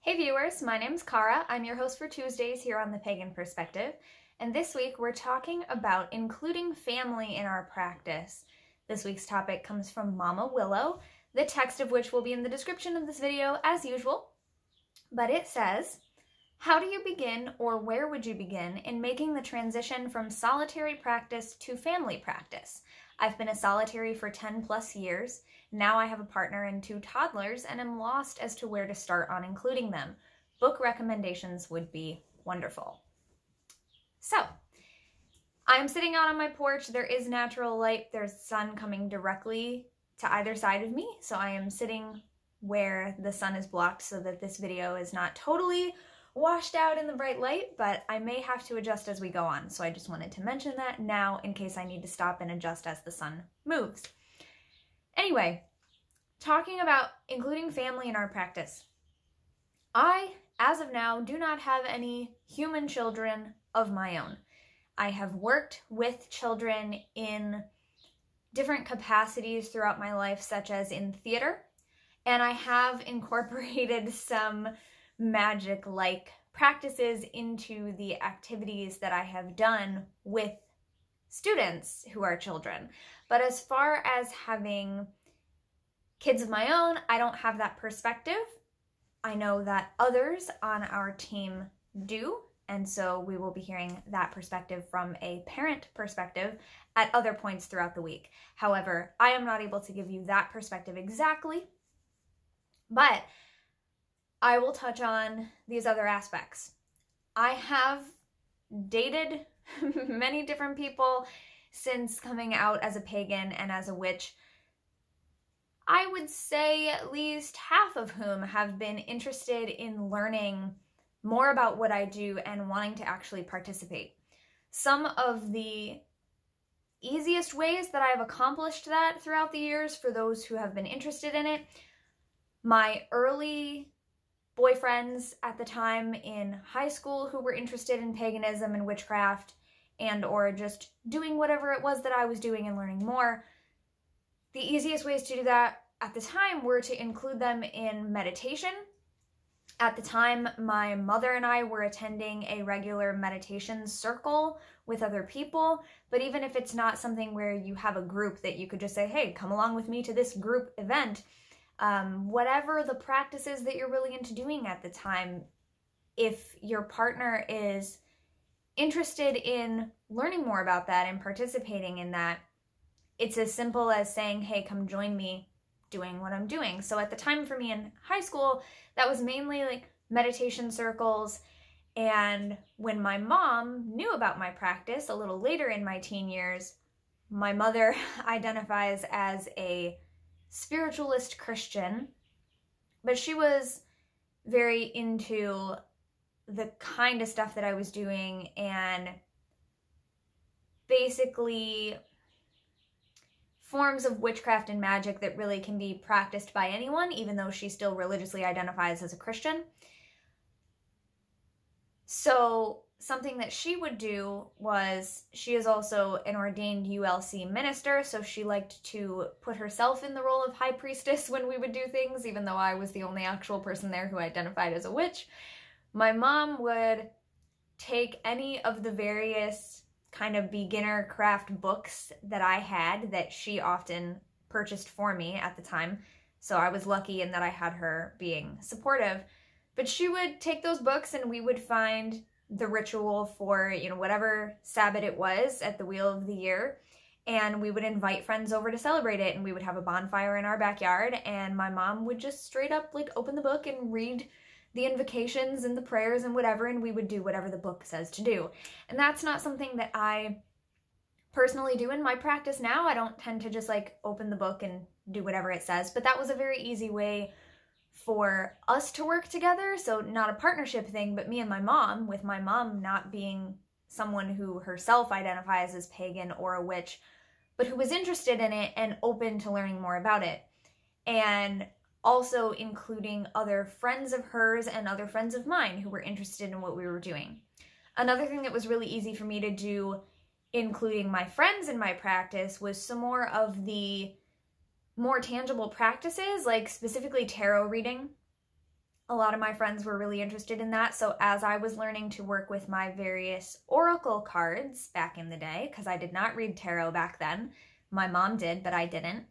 Hey viewers, my name's Cara. I'm your host for Tuesdays here on the Pagan Perspective, and this week we're talking about including family in our practice. This week's topic comes from Mama Willow, the text of which will be in the description of this video as usual, but it says, how do you begin, or where would you begin, in making the transition from solitary practice to family practice? I've been a solitary for 10 plus years. Now I have a partner and 2 toddlers and am lost as to where to start on including them. Book recommendations would be wonderful. So, I'm sitting out on my porch. There is natural light. There's sun coming directly to either side of me. So I am sitting where the sun is blocked so that this video is not totally washed out in the bright light, but I may have to adjust as we go on. So I just wanted to mention that now in case I need to stop and adjust as the sun moves. Anyway, talking about including family in our practice. I, as of now, do not have any human children of my own. I have worked with children in different capacities throughout my life, such as in theater, and I have incorporated some Magick-like practices into the activities that I have done with students who are children. But as far as having kids of my own, I don't have that perspective. I know that others on our team do, and so we will be hearing that perspective from a parent perspective at other points throughout the week. However, I am not able to give you that perspective exactly, but I will touch on these other aspects. I have dated many different people since coming out as a pagan and as a witch. I would say at least half of whom have been interested in learning more about what I do and wanting to actually participate. Some of the easiest ways that I've accomplished that throughout the years for those who have been interested in it, my early boyfriends at the time in high school who were interested in paganism and witchcraft and or just doing whatever it was that I was doing and learning more. The easiest ways to do that at the time were to include them in meditation. At the time, my mother and I were attending a regular meditation circle with other people, but even if it's not something where you have a group that you could just say, hey, come along with me to this group event, whatever the practices that you're really into doing at the time, if your partner is interested in learning more about that and participating in that, it's as simple as saying, hey, come join me doing what I'm doing. So at the time for me in high school, that was mainly like meditation circles. And when my mom knew about my practice a little later in my teen years, my mother identifies as a spiritualist Christian, but she was very into the kind of stuff that I was doing and basically forms of witchcraft and magic that really can be practiced by anyone, even though she still religiously identifies as a Christian. So something that she would do was, she is also an ordained ULC minister, so she liked to put herself in the role of high priestess when we would do things, even though I was the only actual person there who identified as a witch. My mom would take any of the various kind of beginner craft books that I had that she often purchased for me at the time, so I was lucky in that I had her being supportive. But she would take those books and we would find the ritual for, whatever Sabbath it was at the wheel of the year, and we would invite friends over to celebrate it, and we would have a bonfire in our backyard, and my mom would just straight up open the book and read the invocations and the prayers and whatever, and we would do whatever the book says to do. And that's not something that I personally do in my practice now. I don't tend to just open the book and do whatever it says, but that was a very easy way for us to work together. So not a partnership thing, but me and my mom, with my mom not being someone who herself identifies as pagan or a witch, but who was interested in it and open to learning more about it. And also including other friends of hers and other friends of mine who were interested in what we were doing. Another thing that was really easy for me to do, including my friends in my practice, was some more of the more tangible practices, like specifically tarot reading. A lot of my friends were really interested in that. So as I was learning to work with my various oracle cards back in the day, because I did not read tarot back then, my mom did, but I didn't.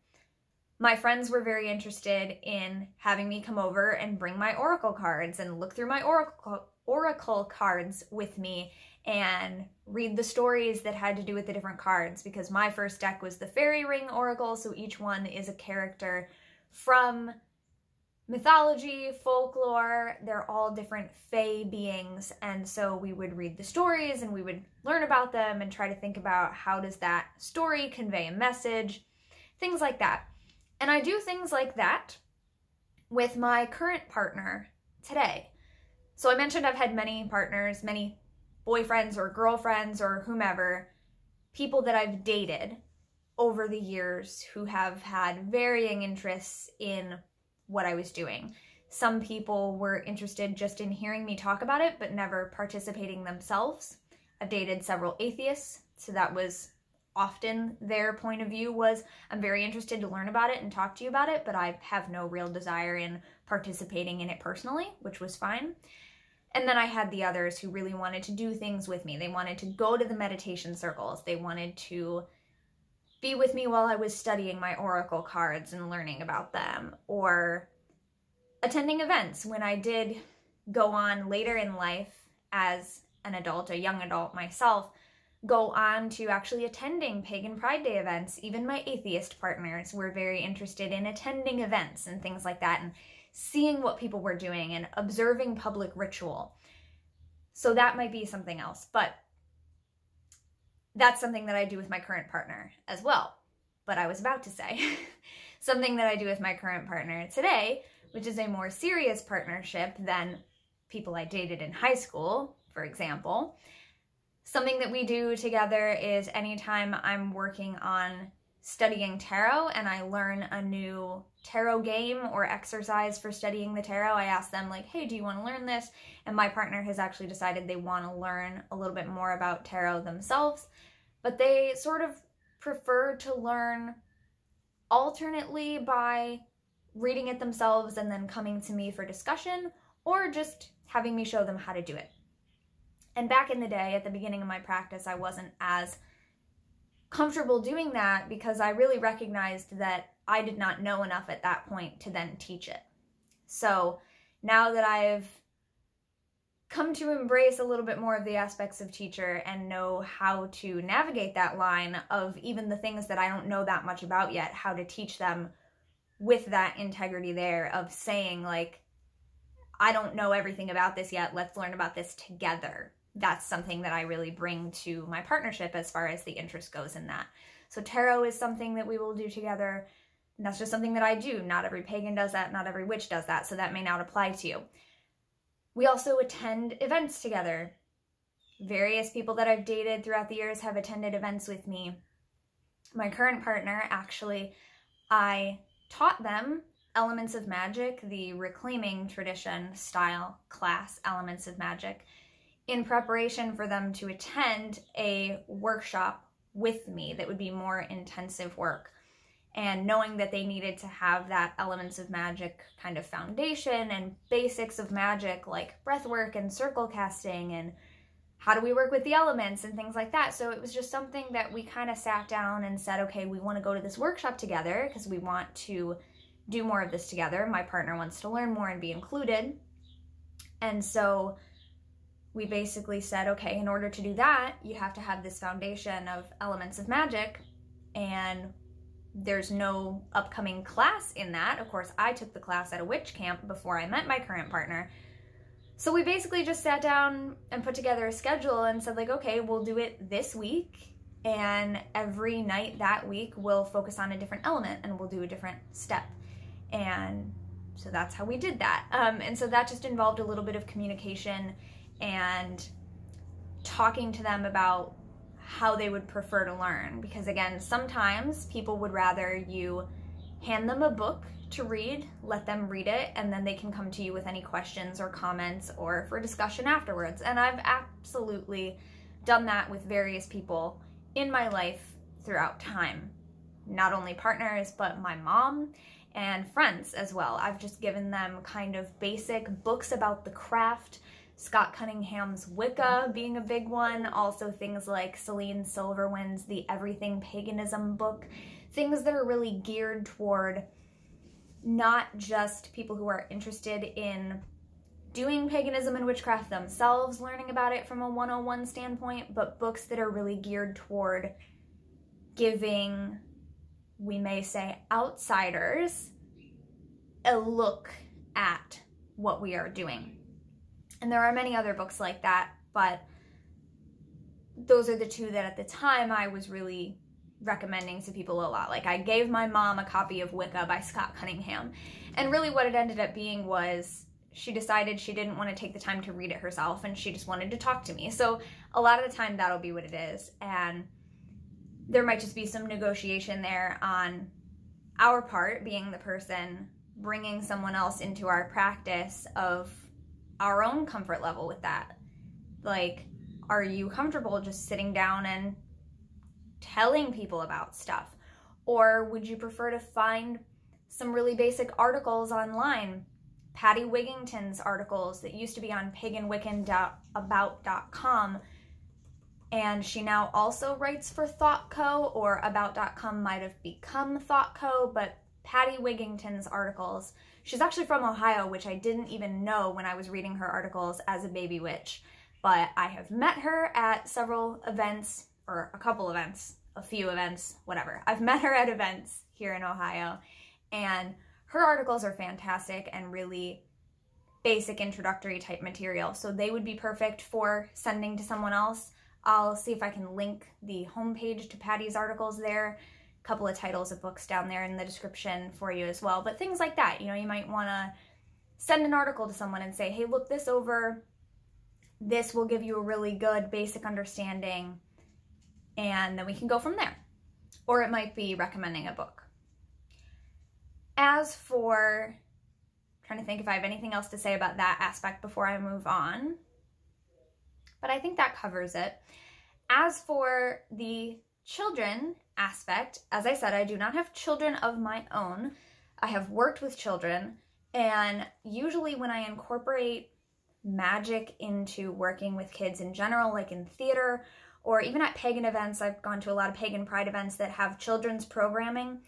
My friends were very interested in having me come over and bring my oracle cards and look through my oracle cards with me and read the stories that had to do with the different cards, because my first deck was the Fairy Ring Oracle, so each one is a character from mythology, folklore. They're all different fae beings, and so we would read the stories and we would learn about them and try to think about how does that story convey a message, things like that. And I do things like that with my current partner today. So I mentioned I've had many partners, many boyfriends or girlfriends or whomever, people that I've dated over the years who have had varying interests in what I was doing. Some people were interested just in hearing me talk about it, but never participating themselves. I've dated several atheists, so that was often their point of view was, I'm very interested to learn about it and talk to you about it, but I have no real desire in participating in it personally, which was fine. And then I had the others who really wanted to do things with me. They wanted to go to the meditation circles. They wanted to be with me while I was studying my oracle cards and learning about them, or attending events when I did go on later in life as an adult, a young adult myself, go on to actually attending Pagan Pride Day events. Even my atheist partners were very interested in attending events and things like that and seeing what people were doing and observing public ritual. So that might be something else, but that's something that I do with my current partner as well. But I was about to say something that I do with my current partner today, which is a more serious partnership than people I dated in high school, for example. Something that we do together is anytime I'm working on studying tarot and I learn a new tarot game or exercise for studying the tarot, I ask them like, hey, do you want to learn this? And my partner has actually decided they want to learn a little bit more about tarot themselves, but they sort of prefer to learn alternately by reading it themselves and then coming to me for discussion, or just having me show them how to do it. And back in the day, at the beginning of my practice, I wasn't as comfortable doing that because I really recognized that I did not know enough at that point to then teach it. So now that I've come to embrace a little bit more of the aspects of teacher and know how to navigate that line of even the things that I don't know that much about yet, how to teach them with that integrity there of saying like, I don't know everything about this yet, let's learn about this together. That's something that I really bring to my partnership as far as the interest goes in that. So tarot is something that we will do together. And that's just something that I do. Not every pagan does that. Not every witch does that. So that may not apply to you. We also attend events together. Various people that I've dated throughout the years have attended events with me. My current partner, actually, I taught them Elements of Magic, the Reclaiming Tradition style class, Elements of Magic, in preparation for them to attend a workshop with me that would be more intensive work. And knowing that they needed to have that Elements of Magic kind of foundation and basics of magic like breath work and circle casting and how do we work with the elements and things like that. So it was just something that we kind of sat down and said, okay, we want to go to this workshop together because we want to do more of this together. My partner wants to learn more and be included. And so we basically said, okay, in order to do that, you have to have this foundation of Elements of Magic, and there's no upcoming class in that. Of course, I took the class at a witch camp before I met my current partner. So we basically just sat down and put together a schedule and said like, okay, we'll do it this week, and every night that week we'll focus on a different element and we'll do a different step. And so that's how we did that. And so that just involved a little bit of communication and talking to them about how they would prefer to learn. Because again, sometimes people would rather you hand them a book to read, let them read it, and then they can come to you with any questions or comments or for discussion afterwards. And I've absolutely done that with various people in my life throughout time. Not only partners, but my mom and friends as well. I've just given them kind of basic books about the craft, Scott Cunningham's Wicca being a big one, also things like Celine Silverwind's The Everything Paganism book, things that are really geared toward not just people who are interested in doing paganism and witchcraft themselves, learning about it from a 101 standpoint, but books that are really geared toward giving, we may say, outsiders a look at what we are doing. And there are many other books like that, but those are the two that at the time I was really recommending to people a lot. Like, I gave my mom a copy of Wicca by Scott Cunningham, and really what it ended up being was she decided she didn't want to take the time to read it herself, and she just wanted to talk to me. So a lot of the time that'll be what it is, and there might just be some negotiation there on our part, being the person bringing someone else into our practice, of our own comfort level with that. Like, are you comfortable just sitting down and telling people about stuff? Or would you prefer to find some really basic articles online? Patty Wigington's articles that used to be on paganwiccan.about.com, and she now also writes for ThoughtCo, or about.com might have become ThoughtCo, but Patty Wigington's articles, she's actually from Ohio, which I didn't even know when I was reading her articles as a baby witch, but I have met her at several events, or a couple events, a few events, whatever. I've met her at events here in Ohio, and her articles are fantastic and really basic introductory type material, so they would be perfect for sending to someone else. I'll see if I can link the homepage to Patty's articles there, a couple of titles of books down there in the description for you as well. But things like that, you know, you might want to send an article to someone and say, hey, look this over. This will give you a really good basic understanding, and then we can go from there. Or it might be recommending a book. As for, trying to think if I have anything else to say about that aspect before I move on, but I think that covers it. As for the children aspect, as I said, I do not have children of my own. I have worked with children, and usually when I incorporate magic into working with kids in general, like in theater or even at pagan events, I've gone to a lot of pagan pride events that have children's programming.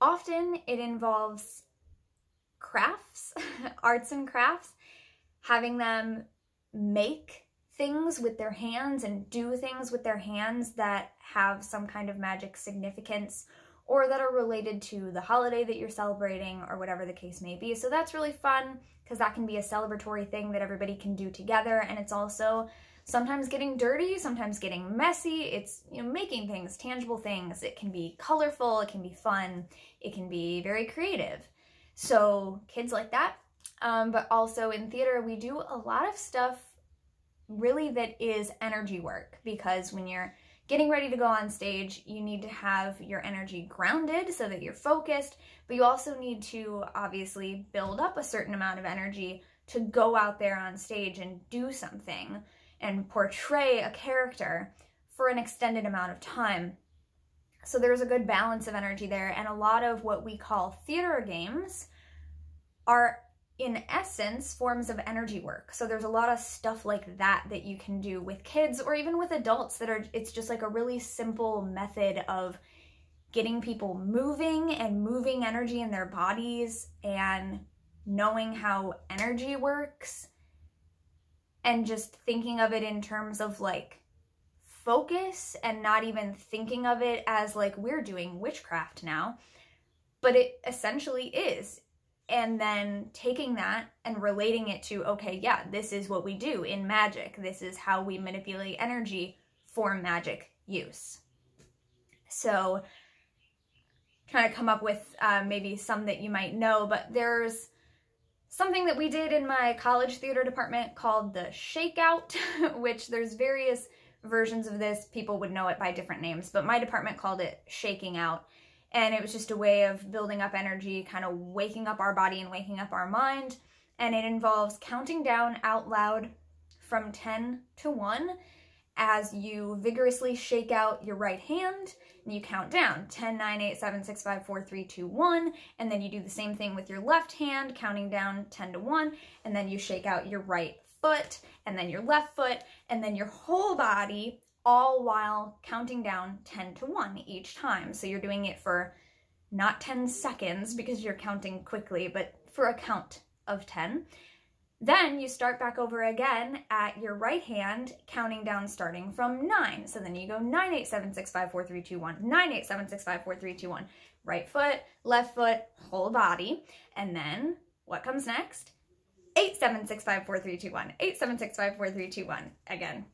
Often it involves crafts, arts and crafts, having them make things with their hands and do things with their hands that have some kind of magic significance, or that are related to the holiday that you're celebrating, or whatever the case may be. So that's really fun, because that can be a celebratory thing that everybody can do together, and it's also sometimes getting dirty, sometimes getting messy. It's, you know, making things, tangible things. It can be colorful, it can be fun, it can be very creative. So kids like that, but also in theater, we do a lot of stuff really that is energy work, because when you're getting ready to go on stage, you need to have your energy grounded so that you're focused, but you also need to obviously build up a certain amount of energy to go out there on stage and do something and portray a character for an extended amount of time. So there's a good balance of energy there, and a lot of what we call theater games are in essence forms of energy work. So there's a lot of stuff like that that you can do with kids, or even with adults, that are, it's just like a really simple method of getting people moving and moving energy in their bodies and knowing how energy works, and just thinking of it in terms of like focus, and not even thinking of it as like we're doing witchcraft now, but it essentially is. And then taking that and relating it to, okay, yeah, this is what we do in magic. This is how we manipulate energy for magic use. So trying to come up with maybe some that you might know, but there's something that we did in my college theater department called the Shakeout, which there's various versions of this. People would know it by different names, but my department called it Shaking Out. And it was just a way of building up energy, kind of waking up our body and waking up our mind. And it involves counting down out loud from 10 to 1 as you vigorously shake out your right hand and you count down 10, 9, 8, 7, 6, 5, 4, 3, 2, 1. And then you do the same thing with your left hand, counting down 10 to 1. And then you shake out your right foot and then your left foot and then your whole body, all while counting down 10 to 1 each time. So you're doing it for not 10 seconds because you're counting quickly, but for a count of 10. Then you start back over again at your right hand, counting down starting from 9. So then you go 9, 8, 7, 6, 5, 4, 3, 2, 1, 9, 8, 7, 6, 5, 4, 3, 2, 1. Right foot, left foot, whole body. And then what comes next? 8, 7, 6, 5, 4, 3, 2, 1. 8, 7, 6, 5, 4, 3, 2, 1. Again,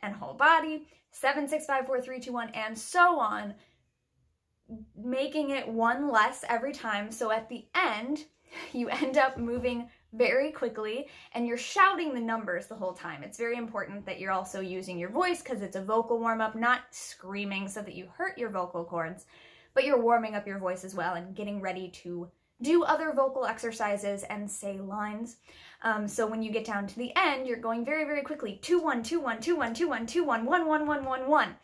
and whole body. 7, 6, 5, 4, 3, 2, 1, and so on. Making it one less every time. So at the end, you end up moving very quickly and you're shouting the numbers the whole time. It's very important that you're also using your voice because it's a vocal warm-up, not screaming so that you hurt your vocal cords, but you're warming up your voice as well and getting ready to do other vocal exercises and say lines. So when you get down to the end, you're going very, very quickly. 2, 1, 2, 1, 2, 1, 2, 1, 2, 1, 1, 1, 1, 1, 1.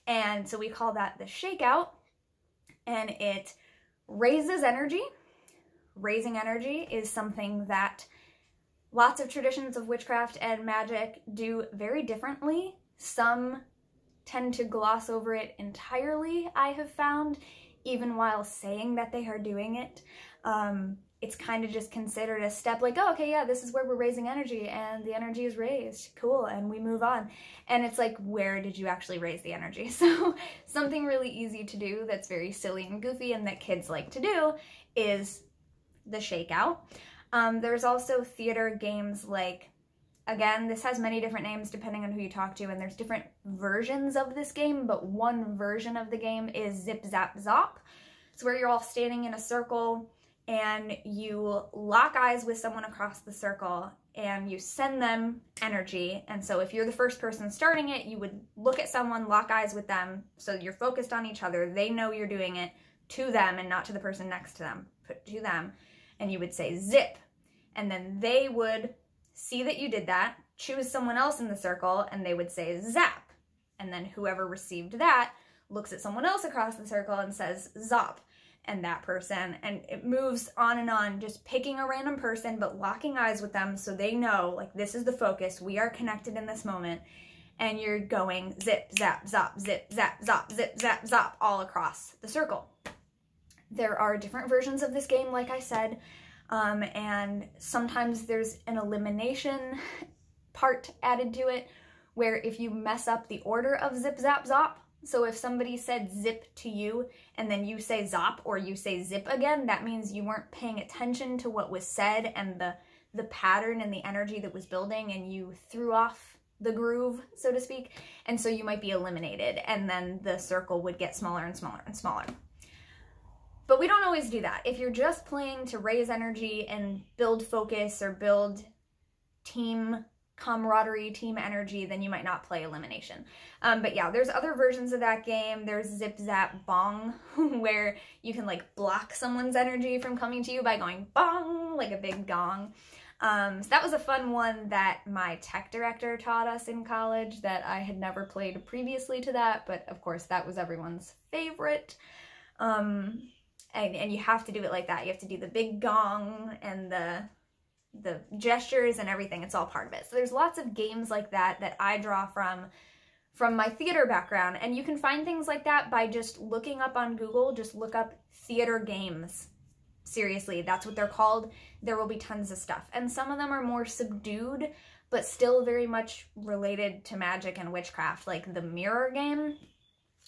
And so we call that the shakeout, and it raises energy. Raising energy is something that lots of traditions of witchcraft and magic do very differently. Some tend to gloss over it entirely, I have found, even while saying that they are doing it. It's kind of just considered a step like, oh, okay, yeah, this is where we're raising energy and the energy is raised. Cool, and we move on. And it's like, where did you actually raise the energy? So something really easy to do that's very silly and goofy and that kids like to do is the shakeout. There's also theater games like, again, this has many different names depending on who you talk to, and there's different versions of this game, but one version of the game is Zip Zap Zop. It's where you're all standing in a circle and you lock eyes with someone across the circle and you send them energy. And so if you're the first person starting it, you would look at someone, lock eyes with them, so you're focused on each other. They know you're doing it to them and not to the person next to them, but to them. And you would say zip. And then they would see that you did that, choose someone else in the circle, and they would say zap. And then whoever received that looks at someone else across the circle and says zop. And that person, and it moves on, just picking a random person, but locking eyes with them so they know, like, this is the focus, we are connected in this moment, and you're going zip, zap, zop, zip, zap, zop, zip, zap, zop, all across the circle. There are different versions of this game, like I said, and sometimes there's an elimination part added to it, where if you mess up the order of zip, zap, zop, so if somebody said zip to you and then you say zop or you say zip again, that means you weren't paying attention to what was said and the pattern and the energy that was building, and you threw off the groove, so to speak, and so you might be eliminated, and then the circle would get smaller and smaller and smaller. But we don't always do that. If you're just playing to raise energy and build focus or build team camaraderie, team energy, then you might not play elimination. But yeah, there's other versions of that game. There's Zip Zap Bong, where you can like block someone's energy from coming to you by going bong, like a big gong. So that was a fun one that my tech director taught us in college that I had never played previously to that, but of course that was everyone's favorite. And you have to do it like that. You have to do the big gong and the gestures and everything. It's all part of it. So there's lots of games like that that I draw from my theater background, and you can find things like that by just looking up on Google. Just look up theater games. Seriously, that's what they're called. There will be tons of stuff, and some of them are more subdued but still very much related to magic and witchcraft, like the mirror game,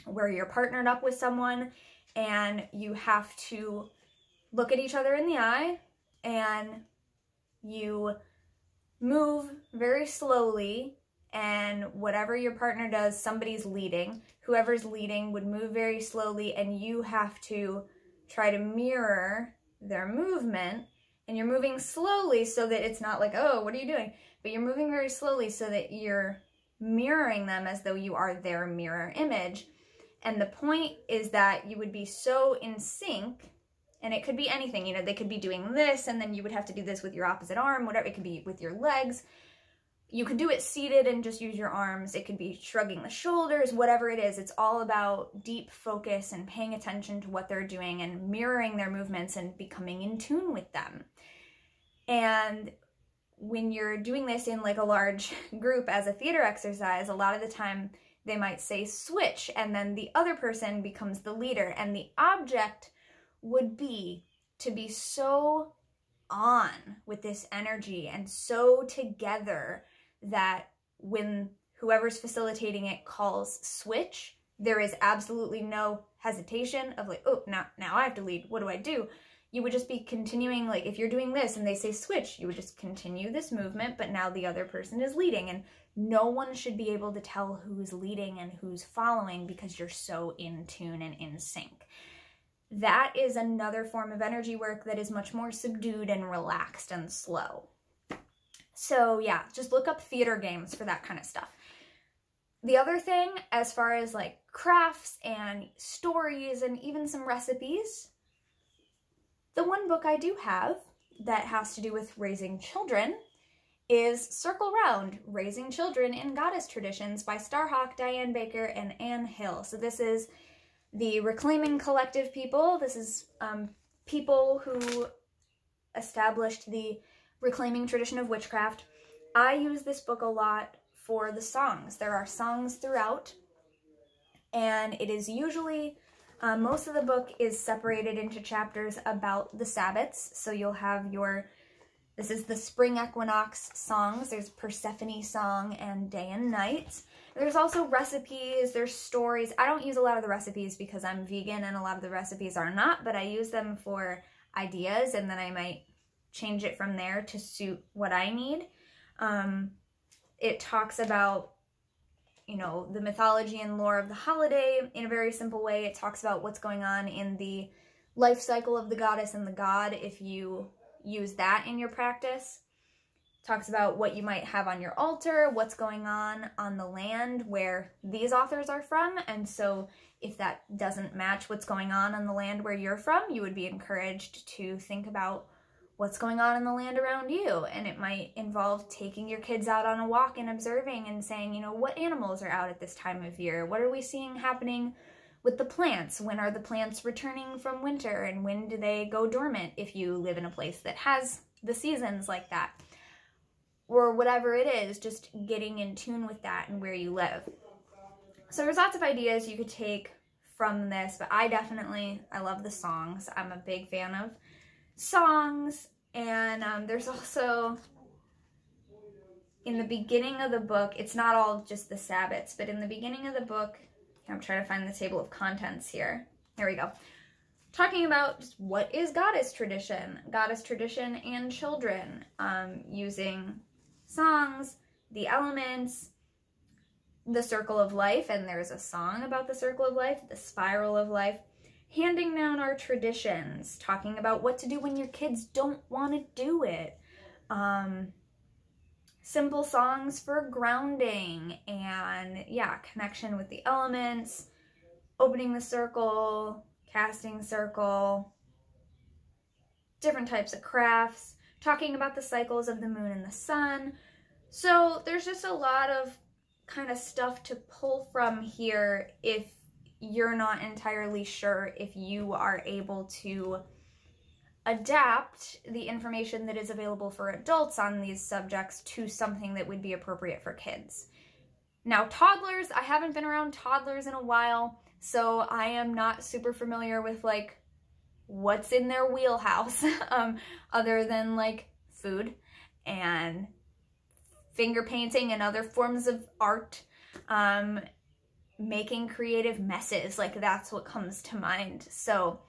where you're partnered up with someone and you have to look at each other in the eye and you move very slowly, and whatever your partner does, somebody's leading. Whoever's leading would move very slowly, and you have to try to mirror their movement, and you're moving slowly so that it's not like, oh, what are you doing? But you're moving very slowly so that you're mirroring them as though you are their mirror image. And the point is that you would be so in sync. And it could be anything, you know, they could be doing this and then you would have to do this with your opposite arm, whatever, it could be with your legs. you could do it seated and just use your arms. It could be shrugging the shoulders, whatever it is. It's all about deep focus and paying attention to what they're doing and mirroring their movements and becoming in tune with them. And when you're doing this in like a large group as a theater exercise, a lot of the time they might say switch, and then the other person becomes the leader. And the object would be to be so on with this energy and so together that when whoever's facilitating it calls switch, there is absolutely no hesitation of like, oh, now I have to lead. What do I do? You would just be continuing, like if you're doing this and they say switch, you would just continue this movement, but now the other person is leading, and no one should be able to tell who's leading and who's following because you're so in tune and in sync. That is another form of energy work that is much more subdued and relaxed and slow. So yeah, just look up theater games for that kind of stuff. The other thing, as far as like crafts and stories and even some recipes, the one book I do have that has to do with raising children is Circle Round, Raising Children in Goddess Traditions by Starhawk, Diane Baker, and Anne Hill. So this is the Reclaiming Collective people. This is people who established the reclaiming tradition of witchcraft. I use this book a lot for the songs. There are songs throughout, and it is usually, most of the book is separated into chapters about the Sabbats. So you'll have this is the spring equinox songs. There's Persephone song and day and night. There's also recipes, there's stories. I don't use a lot of the recipes because I'm vegan and a lot of the recipes are not, but I use them for ideas, and then I might change it from there to suit what I need. It talks about, you know, the mythology and lore of the holiday in a very simple way. It talks about what's going on in the life cycle of the goddess and the god if you use that in your practice. Talks about what you might have on your altar, what's going on the land where these authors are from, and so if that doesn't match what's going on the land where you're from, you would be encouraged to think about what's going on in the land around you. And it might involve taking your kids out on a walk and observing and saying, you know, what animals are out at this time of year? What are we seeing happening with the plants? When are the plants returning from winter, and when do they go dormant if you live in a place that has the seasons like that? Or whatever it is, just getting in tune with that and where you live. So there's lots of ideas you could take from this, but I love the songs. I'm a big fan of songs, and there's also, in the beginning of the book, it's not all just the Sabbats, but in the beginning of the book, I'm trying to find the table of contents here. Here we go. Talking about just what is goddess tradition and children, using songs, the elements, the circle of life, and there's a song about the circle of life, the spiral of life, handing down our traditions, talking about what to do when your kids don't want to do it, simple songs for grounding, and yeah, connection with the elements, opening the circle, casting circle, different types of crafts, talking about the cycles of the moon and the sun. So there's just a lot of kind of stuff to pull from here if you're not entirely sure if you are able to adapt the information that is available for adults on these subjects to something that would be appropriate for kids. Now, toddlers, I haven't been around toddlers in a while, so I am not super familiar with like what's in their wheelhouse other than like food and finger painting and other forms of art, making creative messes, like that's what comes to mind. So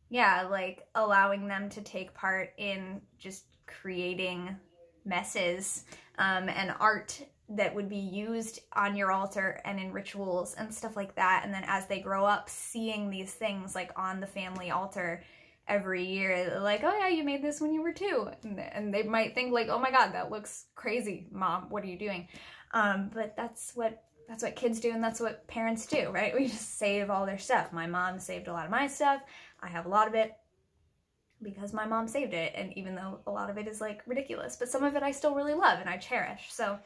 yeah, like allowing them to take part in just creating messes and art that would be used on your altar and in rituals and stuff like that. And then as they grow up, seeing these things like on the family altar every year, like, oh yeah, you made this when you were 2. And they might think like, oh my God, that looks crazy, Mom, what are you doing? But that's what kids do, and that's what parents do, right? We just save all their stuff. My mom saved a lot of my stuff. I have a lot of it. because my mom saved it, and even though a lot of it is like ridiculous, but some of it I still really love and I cherish. So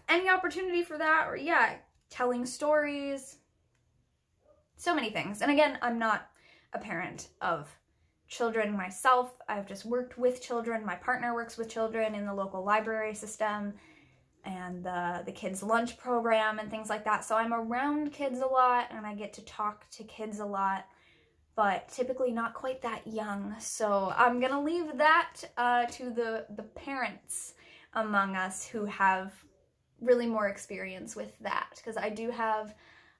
any opportunity for that, or yeah, telling stories, so many things. And again, I'm not a parent of children myself. I've just worked with children. My partner works with children in the local library system and the kids' lunch program and things like that. So I'm around kids a lot and I get to talk to kids a lot, but typically not quite that young. So I'm gonna leave that to the parents among us who have really more experience with that, because I do have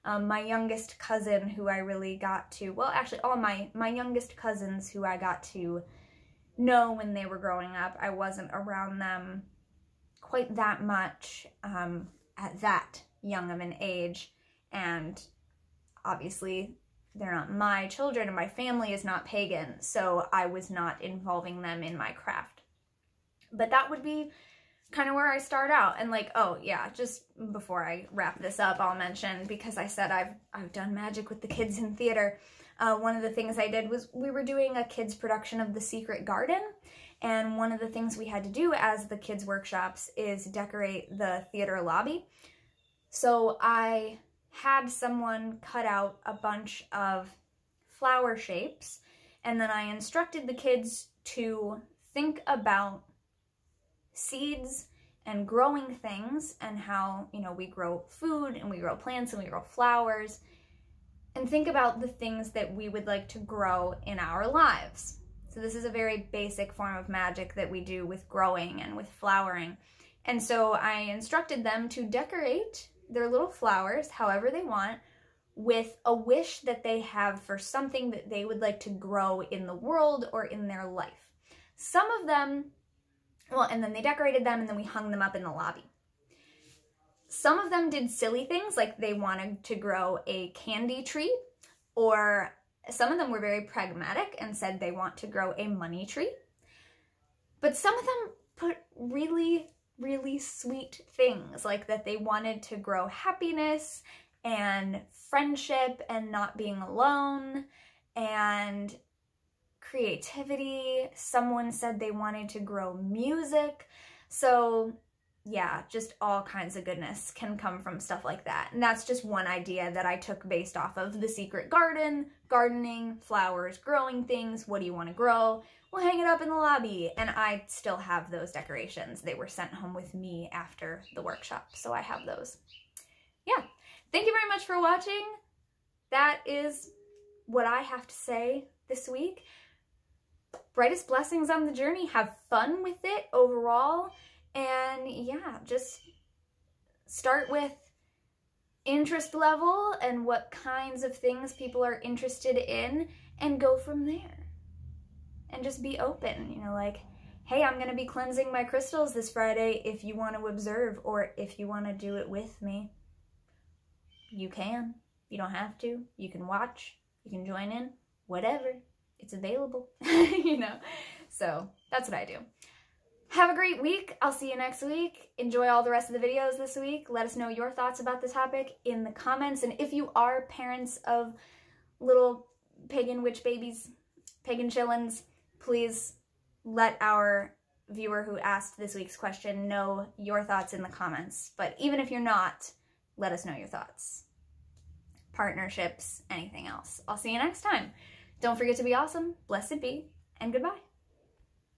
my youngest cousin who I really got to, well, actually all my youngest cousins who I got to know when they were growing up. I wasn't around them quite that much at that young of an age, and obviously they're not my children and my family is not pagan, so I was not involving them in my craft. But that would be kind of where I start out. And like, oh yeah, just before I wrap this up, I'll mention, because I said I've done magic with the kids in theater, one of the things I did was we were doing a kids production of The Secret Garden, and one of the things we had to do as the kids workshops is decorate the theater lobby. So I had someone cut out a bunch of flower shapes, and then I instructed the kids to think about seeds and growing things and how, you know, we grow food and we grow plants and we grow flowers, and think about the things that we would like to grow in our lives. So this is a very basic form of magic that we do with growing and with flowering. And so I instructed them to decorate their little flowers however they want, with a wish that they have for something that they would like to grow in the world or in their life. Some of them, well, and then they decorated them and then we hung them up in the lobby. Some of them did silly things, like they wanted to grow a candy tree, or some of them were very pragmatic and said they want to grow a money tree. But some of them put really, really sweet things, like that they wanted to grow happiness and friendship and not being alone and creativity. Someone said they wanted to grow music. So yeah, just all kinds of goodness can come from stuff like that. And that's just one idea that I took based off of The Secret Garden, gardening, flowers, growing things. What do you want to grow? We'll hang it up in the lobby. And I still have those decorations. They were sent home with me after the workshop, so I have those. Yeah, thank you very much for watching. That is what I have to say this week. Brightest blessings on the journey. Have fun with it overall. And yeah, just start with interest level and what kinds of things people are interested in, and go from there. And just be open, you know, like, hey, I'm going to be cleansing my crystals this Friday. If you want to observe, or if you want to do it with me, you can. You don't have to. You can watch. You can join in. Whatever. It's available, you know. So that's what I do. Have a great week. I'll see you next week. Enjoy all the rest of the videos this week. Let us know your thoughts about the topic in the comments. And if you are parents of little pagan witch babies, pagan chillins, please let our viewer who asked this week's question know your thoughts in the comments. But even if you're not, let us know your thoughts. Partnerships, anything else. I'll see you next time. Don't forget to be awesome, blessed be, and goodbye.